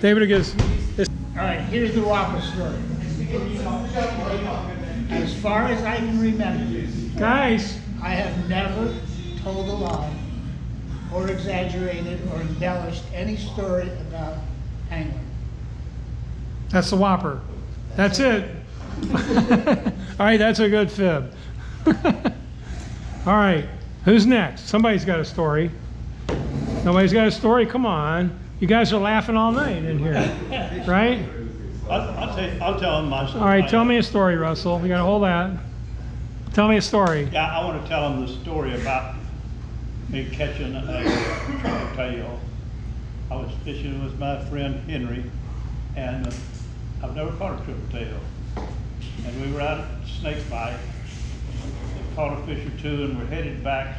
David gives this. All right, here's the Woppers story. As far as I can remember, Guys, I have never told a lie or exaggerated or embellished any story about angling. that's the Whopper. That's it. All right, that's a good fib. All right, who's next? Somebody's got a story. Nobody's got a story? Come on. You guys are laughing all night in here, right? I'll tell him my story. All right, tell me a story, Russell. You gotta hold that. Tell me a story. Yeah, I want to tell him the story about me catching a triple tail. I was fishing with my friend Henry, and I've never caught a triple tail. And we were out at Snake Bite, and caught a fish or two, and we're headed back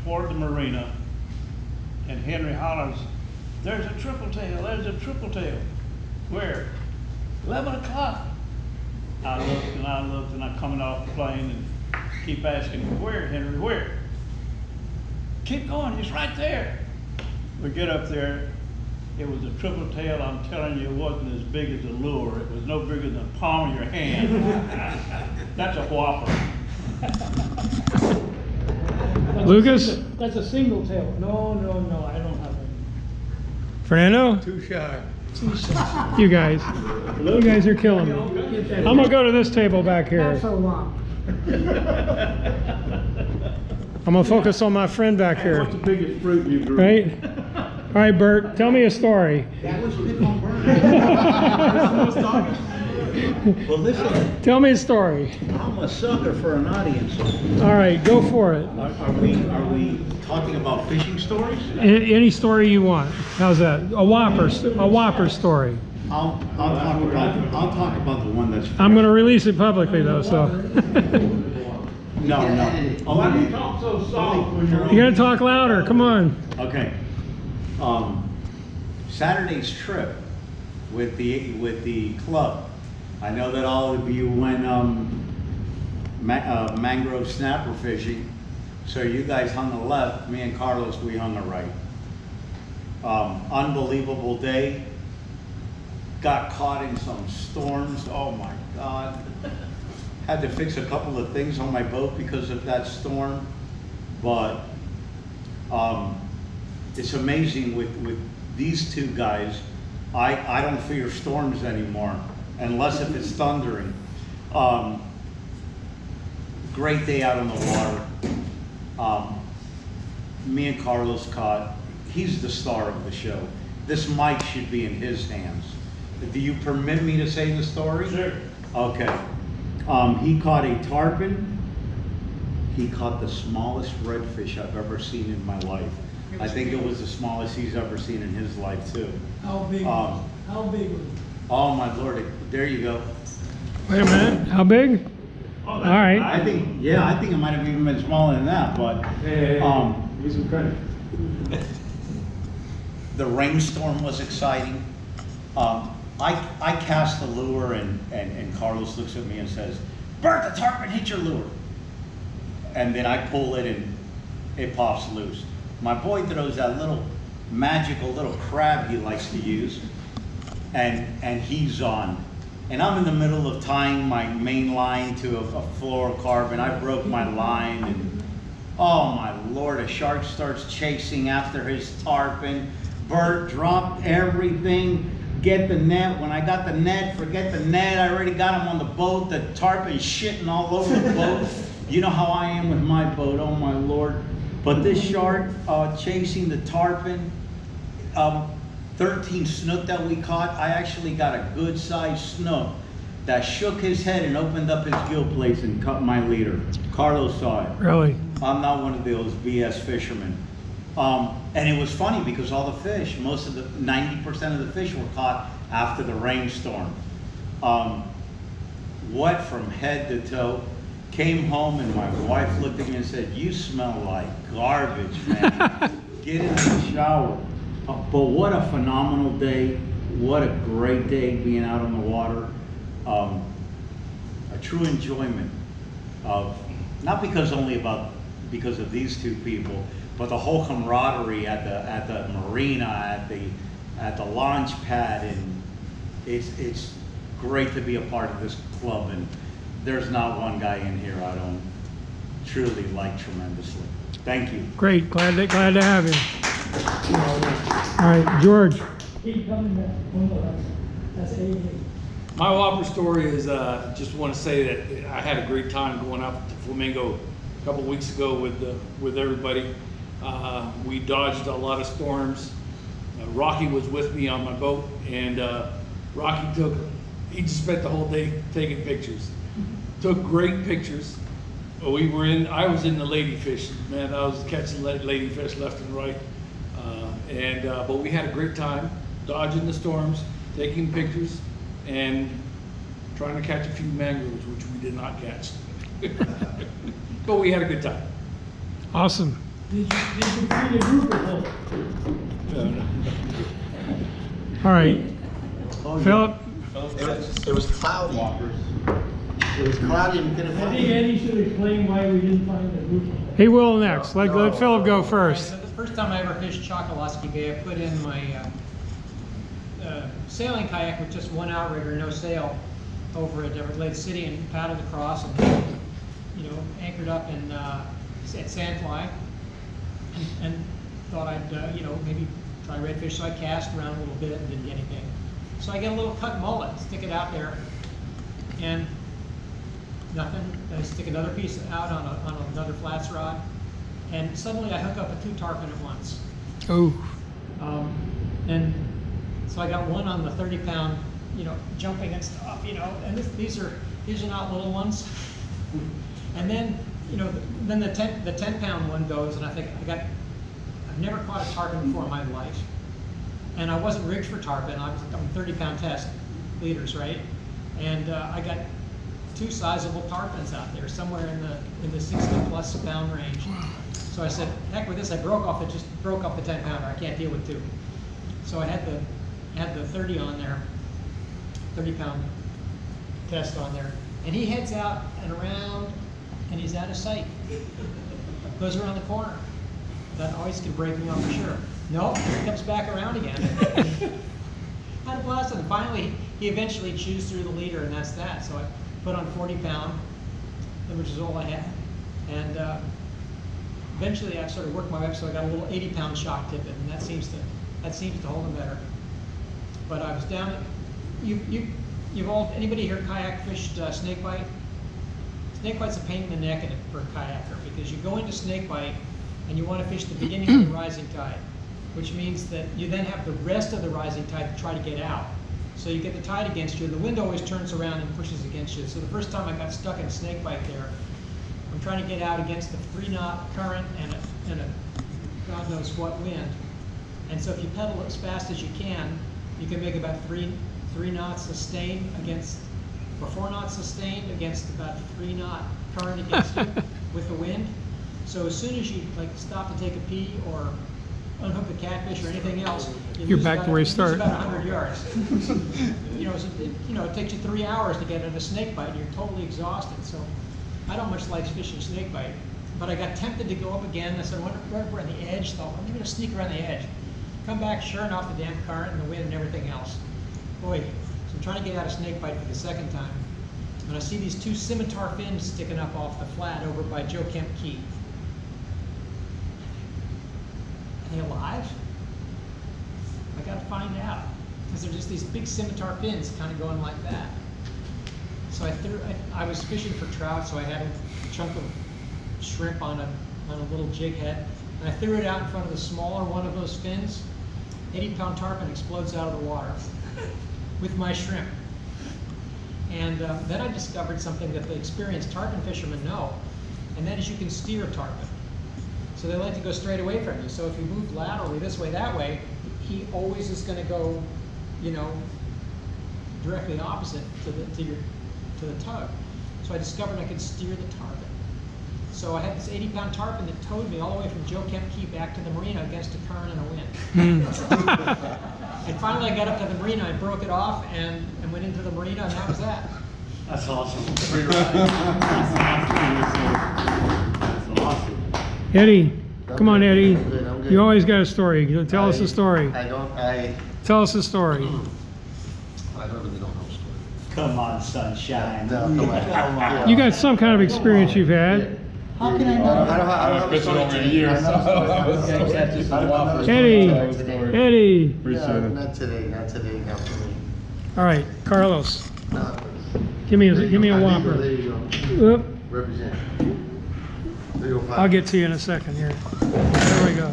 toward the marina. And Henry hollers, "There's a triple tail, there's a triple tail." Where? 11 o'clock. I looked, and I'm coming off the plane and keep asking, "Where, Henry, where?" "Keep going, he's right there." We get up there, it was a triple tail. I'm telling you, it wasn't as big as a lure. It was no bigger than the palm of your hand. That's a whopper. Lucas? That's a single tail. No, I don't have any. Fernando? Too shy. You guys are killing me. I'm gonna go to this table back here. Not so long. I'm gonna focus on my friend back here. What's the biggest fruit you grew? Right? All right, Bert, tell me a story. That was pick on Bert. Well, listen, Tell me a story. I'm a sucker for an audience. All right, go for it. Are we talking about fishing stories? Any story you want. How's that? A Whopper story. I'll talk about the one that's. I'm gonna release it publicly though, so. No. Why do you talk so soft when you're on? You gotta talk louder, come on. Okay. Saturday's trip with the club. I know that all of you went mangrove snapper fishing, so you guys hung a left. Me and Carlos, we hung a right. Unbelievable day. Got caught in some storms. Oh my God. Had to fix a couple of things on my boat because of that storm, but it's amazing with these two guys. I don't fear storms anymore, unless if it's thundering. Great day out on the water. Me and Carlos caught. He's the star of the show. This mic should be in his hands. Do you permit me to say the story? Sure. Okay. He caught a tarpon. He caught the smallest redfish I've ever seen in my life. I think it was the smallest he's ever seen in his life too. How big? How big was it? Oh my Lord, there you go. Wait a minute, how big? All right. I think it might have even been smaller than that, but Give some credit. the rainstorm was exciting. I cast the lure and Carlos looks at me and says, "Bert, the tarpon hit your lure." And then I pull it and it pops loose. My boy throws that little magical little crab he likes to use, and he's on. And I'm in the middle of tying my main line to a fluorocarbon. I broke my line, and oh my Lord, a shark starts chasing after his tarpon. Bert dropped everything. Get the net. When I got the net, forget the net. I already got him on the boat. The tarpon shitting all over the boat. You know how I am with my boat, oh my Lord. But this shark chasing the tarpon, 13 snook that we caught, I actually got a good sized snook that shook his head and opened up his gill plates and cut my leader. Carlos saw it. Really? I'm not one of those BS fishermen. And it was funny because all the fish, 90% of the fish were caught after the rainstorm. Wet from head to toe. Came home and my wife looked at me and said, "You smell like garbage, man. Get in the shower." But what a phenomenal day. What a great day being out on the water. A true enjoyment of, not because of these two people, but the whole camaraderie at the marina, at the launch pad, and it's great to be a part of this club. And there's not one guy in here I don't truly like tremendously. Thank you. Great, glad to have you. All right, George. Keep coming back. That's 88. My Whopper story is, just want to say that I had a great time going up to Flamingo a couple weeks ago with everybody. We dodged a lot of storms. Rocky was with me on my boat, and Rocky he just spent the whole day taking pictures. Took great pictures. I was in the ladyfish, man. I was catching ladyfish left and right. But we had a great time dodging the storms, taking pictures, and trying to catch a few mangroves, which we did not catch. But we had a good time. Awesome. Did you feed a group of them? All right, Philip. It was cloudy. It was cloudy and we couldn't I find think it. Eddie should explain why we didn't find the group. He will next. Let Philip go first. So the first time I ever fished Chokoloskee Bay, I put in my sailing kayak with just one outrigger, no sail, over at Everglades City, and paddled across and anchored up in at Sandfly, and thought I'd maybe try redfish. So I cast around a little bit and didn't get anything. So I get a little cut mullet, stick it out there, and nothing. I stick another piece out on another flats rod, and suddenly I hook up a 2 tarpon at once. Oh. And so I got one on the 30-pound, jumping and stuff, and these are not little ones. And then, then the 10-pound one goes, and I think I've never caught a tarpon before in my life, and I wasn't rigged for tarpon. I'm 30-pound test leaders, right? And I got 2 sizable tarpons out there, somewhere in the 60+ pound range. So I said, heck with this. I broke off the 10-pounder. I can't deal with 2. So I had the 30 on there, 30-pound test on there, and he heads out and around, and he's out of sight. Goes around the corner. That always can break me off for sure. Nope, he comes back around again. Had a blast, and finally he eventually chews through the leader, and that's that. So I put on 40-pound, which is all I had, and eventually I sort of worked my way up, so I got a little 80-pound shock tippet, and that seems to hold them better. But I was down at, anybody here kayak fished snakebite? Snakebite's a pain in the neck for a kayaker, because you go into snakebite and you want to fish the beginning of the rising tide, which means that you then have the rest of the rising tide to try to get out. So you get the tide against you, and the wind always turns around and pushes against you. So the first time I got stuck in a snakebite there, I'm trying to get out against the 3-knot current and a God knows what wind. And so if you pedal as fast as you can make about 3 knots sustained against, or 4 knots sustained against about 3-knot current against you with the wind. So as soon as you stop to take a pee or unhook a catfish or anything else, You're back to where you started. About 100 yards. It takes you 3 hours to get into a snakebite, and you're totally exhausted. So I don't much like fishing snakebite, but I got tempted to go up again. I said, we're on the edge. Thought, I'm going to sneak around the edge. Come back, sure enough, the damn current and the wind and everything else. Boy, so I'm trying to get out of snakebite for the second time, and I see these 2 scimitar fins sticking up off the flat over by Joe Kemp Key. Are they alive? I got to find out, because they're just these big scimitar fins kind of going like that. So I was fishing for trout, so I had a chunk of shrimp on a little jig head, and I threw it out in front of the smaller one of those fins. 80-pound tarpon explodes out of the water with my shrimp. And then I discovered something that the experienced tarpon fishermen know, and that is you can steer a tarpon. So they like to go straight away from you. So if you move laterally this way, that way, he always is going to go, directly opposite to the tug. So I discovered I could steer the tarpon. So I had this 80-pound tarpon that towed me all the way from Joe Kemp Key back to the marina against a current and a wind. And finally I got up to the marina, I broke it off and went into the marina, and that was that. That's awesome. That's awesome. Eddie, come on, Eddie. I'm good. You always got a story. Tell us a story. I Tell us a story. I don't really don't know a story. Come on, sunshine. No, come on. Yeah. You got some kind of experience you've had. How can I know? I don't have a story. over the years. Eddie, Eddie. No, not today, not for me. All right, Carlos. No. Give me There you a go. Whopper. There you go. Oop, Represent. 305. I'll get to you in a second here. There we go.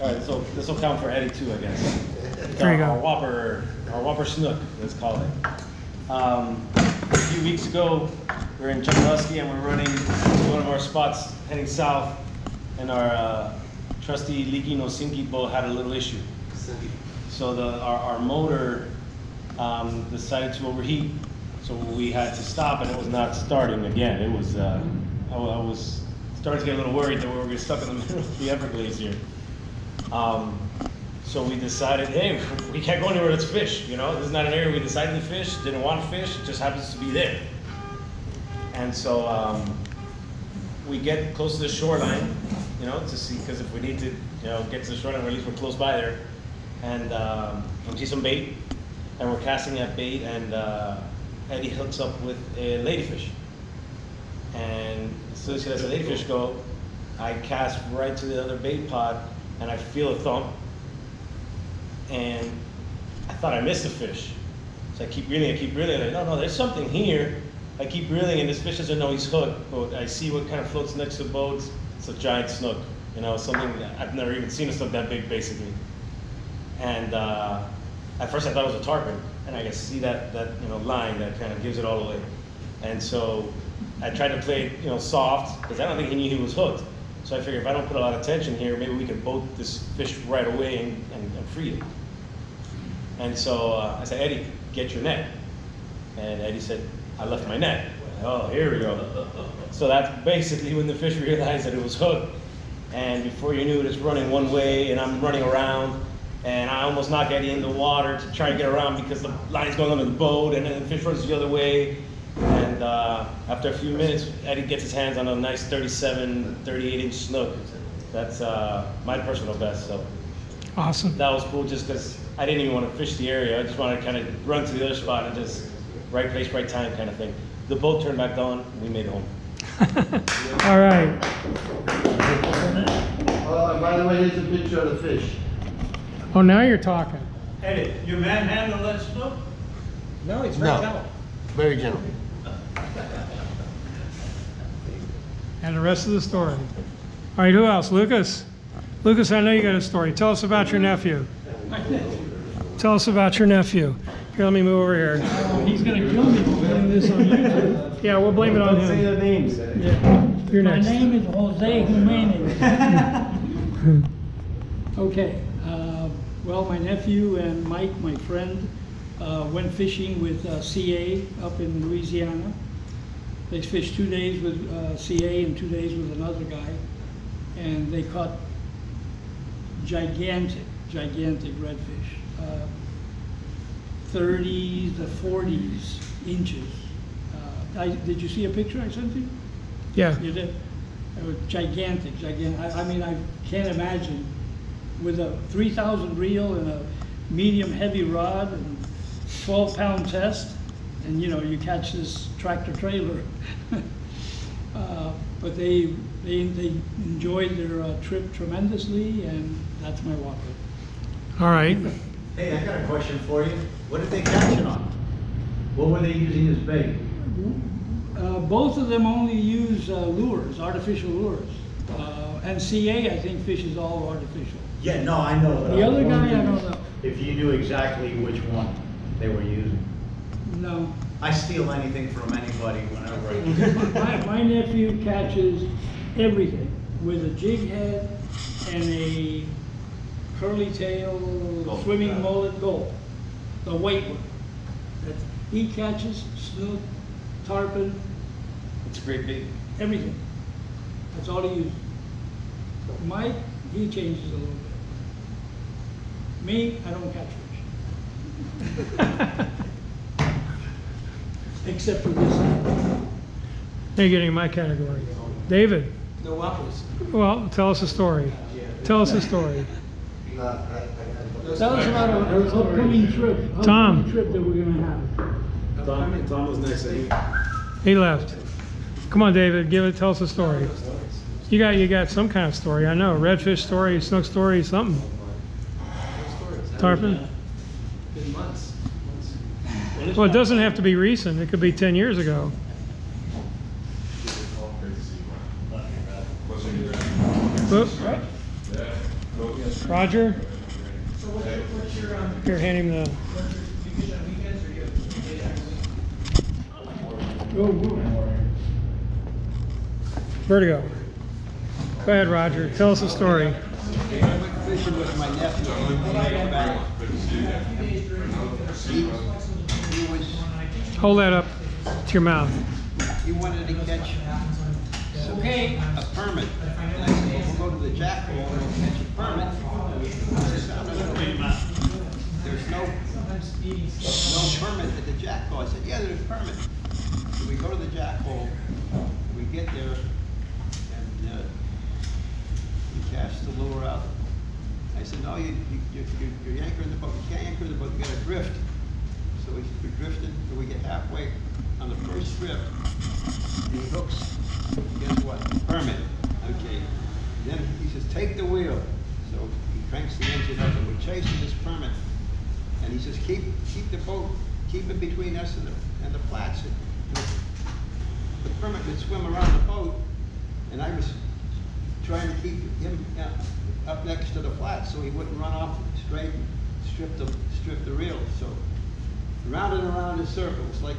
All right, so this will count for Eddie too, I guess. There you go. Our Whopper Snook, let's call it. A few weeks ago, we were in Chukmaski and we're running to one of our spots heading south, and our trusty leaky Nosinki boat had a little issue. So our motor decided to overheat, so we had to stop, and it was not starting again. It was I was starting to get a little worried that we were going to get stuck in the middle of the Everglades here. So we decided, hey, we can't go anywhere, let's fish. You know, this is not an area we decided to fish, didn't want to fish, it just happens to be there. And so we get close to the shoreline, you know, to see, because if we need to, you know, get to the shoreline, or at least we're close by there. And we see some bait, and we're casting that bait, and Eddie hooks up with a ladyfish. And as soon as he lets the ladyfish go, I cast right to the other bait pot, and I feel a thump. And I thought I missed a fish. So I keep reeling, I'm like, no, there's something here. I keep reeling, and this fish doesn't know he's hooked, but I see what kind of floats next to the boat. It's a giant snook, you know, something that I've never even seen a snook that big, basically. And at first I thought it was a tarpon, and I could see that you know, line that kind of gives it all away. And so I tried to play it, you know, soft, because I don't think he knew he was hooked. So I figured if I don't put a lot of tension here, maybe we could boat this fish right away and free it. And so I said, Eddie, get your net. And Eddie said, I left my net. Oh, here we go. So that's basically when the fish realized that it was hooked. And before you knew it, it's running one way, and I'm running around. And I almost knock Eddie in the water to try to get around because the line's going under the boat, and then the fish runs the other way. And after a few minutes, Eddie gets his hands on a nice 37, 38-inch snook. That's my personal best. So Awesome. that was cool, just because I didn't even want to fish the area. I just wanted to kind of run to the other spot and just right place, right time kind of thing. The boat turned back on. We made it home. All right. Oh, and by the way, here's a picture of the fish. Oh, now you're talking. Eddie, you manhandle that snook? No, it's very No. gentle. Very gentle. And the rest of the story. All right, who else? Lucas? Lucas, I know you got a story. Tell us about your nephew. Tell us about your nephew. Here, let me move over here. He's gonna kill me for putting this on YouTube. Yeah, we'll blame it on Say him. the names. Yeah. You're My next. name is Jose Jimenez. Okay, well, my nephew and Mike, my friend, went fishing with CA up in Louisiana. They fished 2 days with CA and 2 days with another guy, and they caught gigantic redfish, 30s to 40s inches. Did you see a picture I sent you? Yeah. You did? It was gigantic. I mean, I can't imagine with a 3,000 reel and a medium heavy rod and 12-pound test, and you know, you catch this tractor trailer. But they enjoyed their trip tremendously, and that's my Whopper. All right. Hey, I got a question for you. What did they catch it on? What were they using as bait? Both of them only use lures, artificial lures. And CA, I think, fishes all artificial. Yeah, no, I know. but The I was other guy, I wondering don't know. If you knew exactly which one they were using. No. I steal anything from anybody whenever I can. My nephew catches everything with a jig head and a curly tail swimming mullet gulp, the white one. He catches snook, tarpon, It's a great bait. everything. That's all he uses. Mike, he changes a little bit. Me, I don't catch fish. Except for this. You're getting in my category. David, No Whoppers. well, tell us a story. Tell us a story. I got Tell us about our upcoming trip. Tom. Upcoming trip that we're gonna have. Tom was next. He left. Come on, David, tell us a story. You got some kind of story, I know. Redfish story, snook story, something. Tarpon? Been months. Well, it doesn't have to be recent. It could be 10 years ago. Whoop. Roger? So what's your Here, hand him the... you fish on weekends or you have Go, go. Vertigo. Go ahead, Roger. Tell us a story. I went fishing with my nephew. He was, Hold that up to your mouth. he wanted to catch a permit. And I said, well, we'll go to the jack hole and we'll catch a permit. He says, there's no permit at the jack hole. I said, yeah, there's a permit. So we go to the jack hole, we get there, and we cast the lure out. I said, no, you're anchoring the boat. You can't anchor the boat, you gotta drift. So we're drifting, and we get halfway on the first strip, and he hooks, guess what? Permit. Okay. Then he says, take the wheel. So he cranks the engine up, and we're chasing this permit. And he says, keep the boat, keep it between us and the flats. The permit would swim around the boat, and I was trying to keep him up next to the flat so he wouldn't run off straight and strip the reel. So round and around in circles, like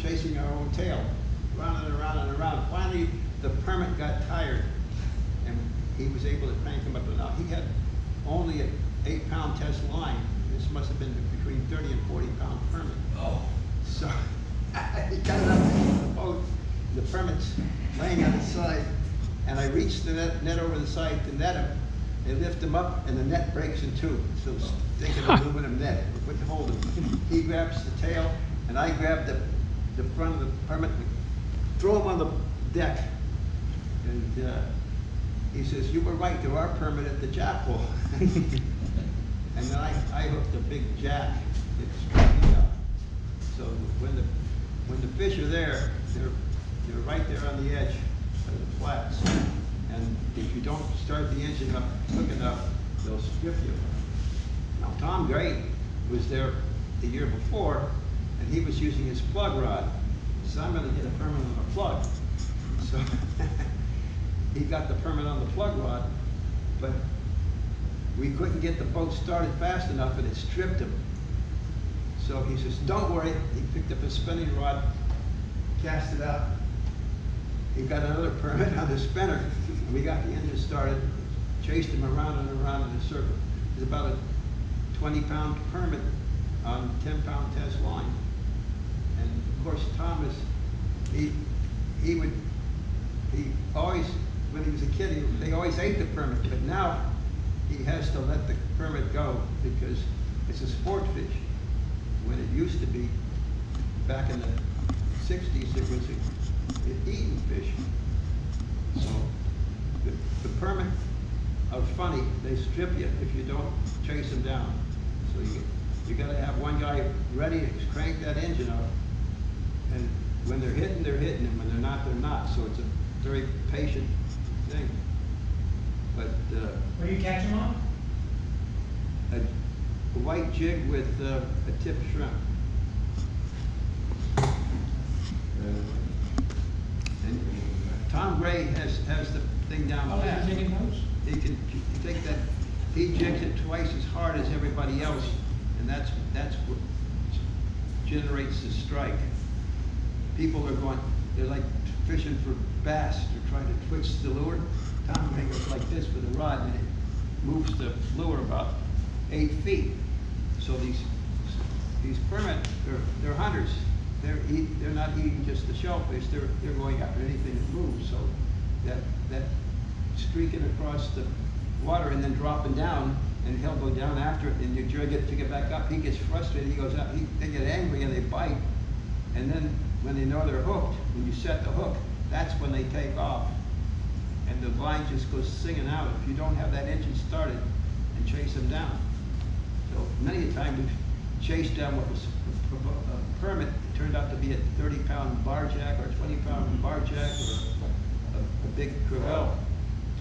chasing our own tail, round and around and around. Finally, the permit got tired, and he was able to crank him up. Now he had only an 8-pound test line. This must have been between 30 and 40-pound permit. Oh. So he got it up to the boat. The permit's laying on its side, and I reached the net over the side to net him. They lift him up, and the net breaks in two. So thinking aluminum net, we couldn't hold him. He grabs the tail, and I grab the front of the permit, throw him on the deck, and he says, "You were right. There are permit at the jack hole." And then I hooked a big jack. It struck me up. So when the fish are there, they're right there on the edge of the flats. And if you don't start the engine up quick enough, they'll strip you. Now Tom Gray was there the year before, and he was using his plug rod. So I'm going to get a permit on a plug. So he got the permit on the plug rod, but we couldn't get the boat started fast enough, and it stripped him. So he says, "Don't worry." He picked up a spinning rod, cast it out. He got another permit on the spinner, and we got the engine started, chased him around and around in a circle. It was about a 20-pound permit on 10-pound test line. And of course, Thomas, he always, when he was a kid, they always ate the permit, but now he has to let the permit go because it's a sport fish. When it used to be, back in the 60s, it was an eating fish. So the permit are funny. They strip you if you don't chase them down. So you got to have one guy ready to crank that engine up. And when they're hitting, and when they're not, they're not. So it's a very patient thing. But What do you catch them on? a white jig with a tip shrimp. And Tom Gray has the thing down. Oh, yeah, taking notes? He can take that. He jigs it twice as hard as everybody else, and that's what generates the strike. People are going. They're like fishing for bass. They're trying to twitch the lure. Tom Gray goes like this with a rod, and it moves the lure about 8 feet. So these permit, they're hunters. They're not eating just the shellfish. They're going after anything that moves. So that streaking across the water and then dropping down, and he'll go down after it, and you drag it to get back up. He gets frustrated. He goes out. They get angry and they bite. And then when they know they're hooked, when you set the hook, that's when they take off. And the line just goes singing out if you don't have that engine started and chase them down. So many a time we've chased down what was a permit, it turned out to be a 30-pound barjack or a 20-pound barjack or a big crevalle,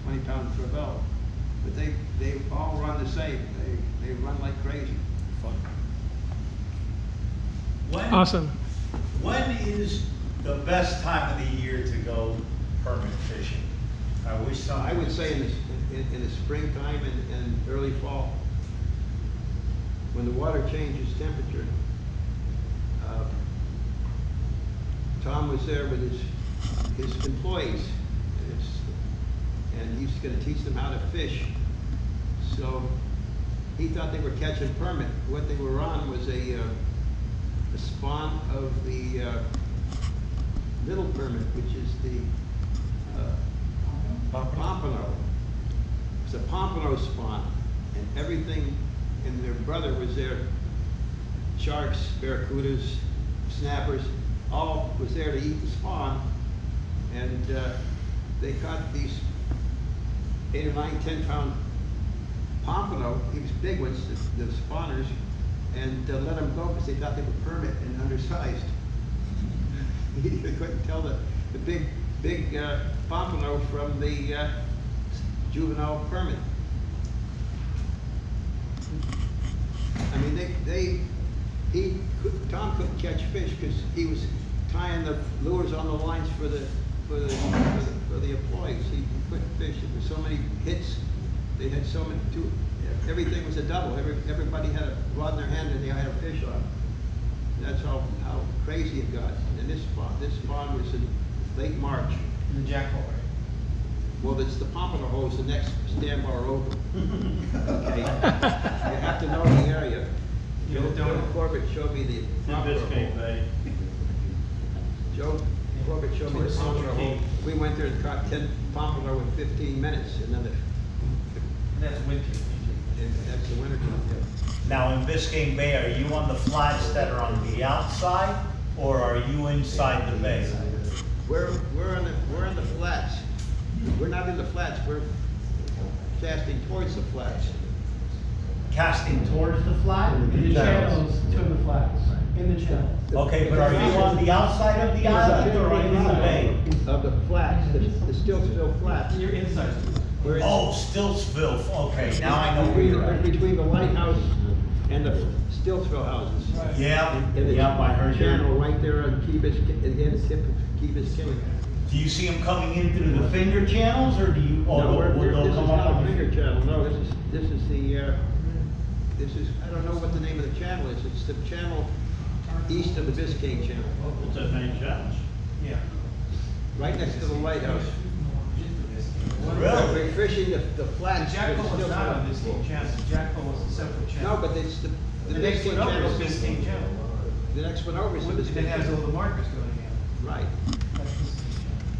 20-pound crevalle. But they all run the same. They run like crazy. Awesome. When is the best time of the year to go permit fishing? I wish some. I would say in the springtime and early fall, when the water changes temperature. Tom was there with his employees, and he's going to teach them how to fish. So he thought they were catching permit. What they were on was a spawn of the middle permit, which is the pompano. It's a pompano spawn, and everything, and their brother was there. Sharks, barracudas, snappers, all was there to eat the spawn, and they caught these 8 or 9, 10-pound pompano, these big ones, the spawners, and let them go because they thought they were permit and undersized. They couldn't tell the big pompano from the juvenile permit. I mean, Tom couldn't catch fish because he was tying the lures on the lines for the employees. He couldn't fish. There were so many hits. They had so many. Everything was a double. Everybody had a rod in their hand and they had a fish on. That's how crazy it got. And this spawn was in late March. In the jackal, right? Well, it's the pompano hose, the next sandbar over. Okay, you have to know the area. Joe Corbett showed me the pompano hole. Joe Corbett showed me the pompano hole. We went there and caught 10 pompano in 15 minutes, and then That's winter. that's the winter time. Now in Biscayne Bay, are you on the flats that are on the outside, or are you inside the bay? We're on the flats. We're not in the flats. We're casting towards the flats. Casting towards the flat? In the channels to the flats, in the channels. Okay, but are you on the outside of the island or are you in the bay? Of the flats, the Stiltsville flats. You're inside. We're in- Oh, Stillsville, okay, now I know where you're at. Between the lighthouse and the Stiltsville houses. Yeah, In the I heard channel you. right there on Key Biscayne, at the tip of Key Biscayne. Do you see them coming in through the finger channels, or do you, or No, will this they'll is come not up? a finger channel, no, this is, I don't know what the name of the channel is, it's the channel east of the Biscayne Channel, What's that main challenge? Yeah. right next to the lighthouse. Really? We're fishing the flats. Jackal with was not on Stiltsville. Biscayne Channel. Jackal was a separate channel. No, but it's the The next Biscayne one over Channel. is Biscayne Channel. The next one over is the It Biscayne has all Channel. the markers going in. Right,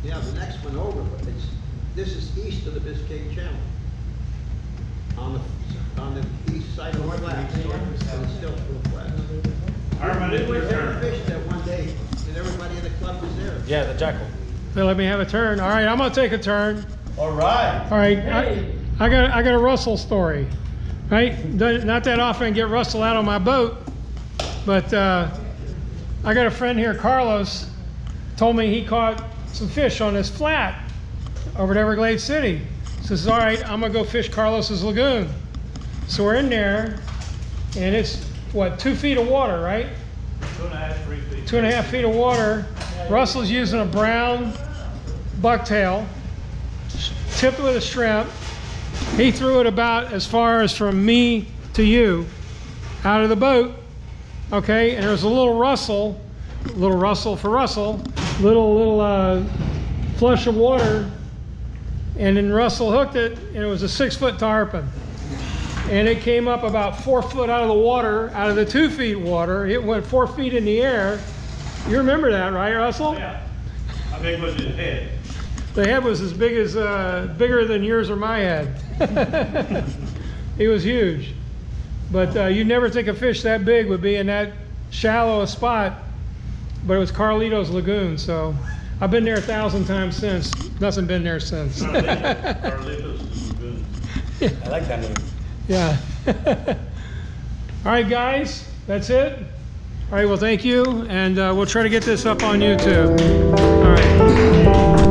yeah, the next one over, but this is east of the Biscayne Channel. On the east side of the flats, on the Stiltsville flats. Herman, it's We your were turn. fished that one day, and everybody in the club was there. Yeah, the jackal. They let me have a turn. All right, I'm gonna take a turn. All right. All right, I got a Russell story. Right, not that often I get Russell out on my boat, but I got a friend here, Carlos, told me he caught some fish on this flat over at Everglades City. Says, all right, I'm gonna go fish Carlos's lagoon. So we're in there, and it's what, 2 feet of water, right? 2.5, 3 feet. 2.5 feet of water. Russell's using a brown bucktail, tipped with a shrimp. He threw it about as far as from me to you out of the boat. Okay, and there was a little rustle for Russell, little flush of water, and then Russell hooked it, and it was a 6-foot tarpon. And it came up about 4 foot out of the water, out of the 2 feet water. It went 4 feet in the air. You remember that, right, Russell? Yeah. How big was his head? The head was as big as, bigger than yours or my head. He was huge. But you'd never think a fish that big would be in that shallow a spot. But it was Carlito's Lagoon, so I've been there 1,000 times since. Nothing been there since. Carlitos is good. I like that name. Yeah. All right, guys, that's it. All right, well, thank you, and we'll try to get this up on YouTube. All right.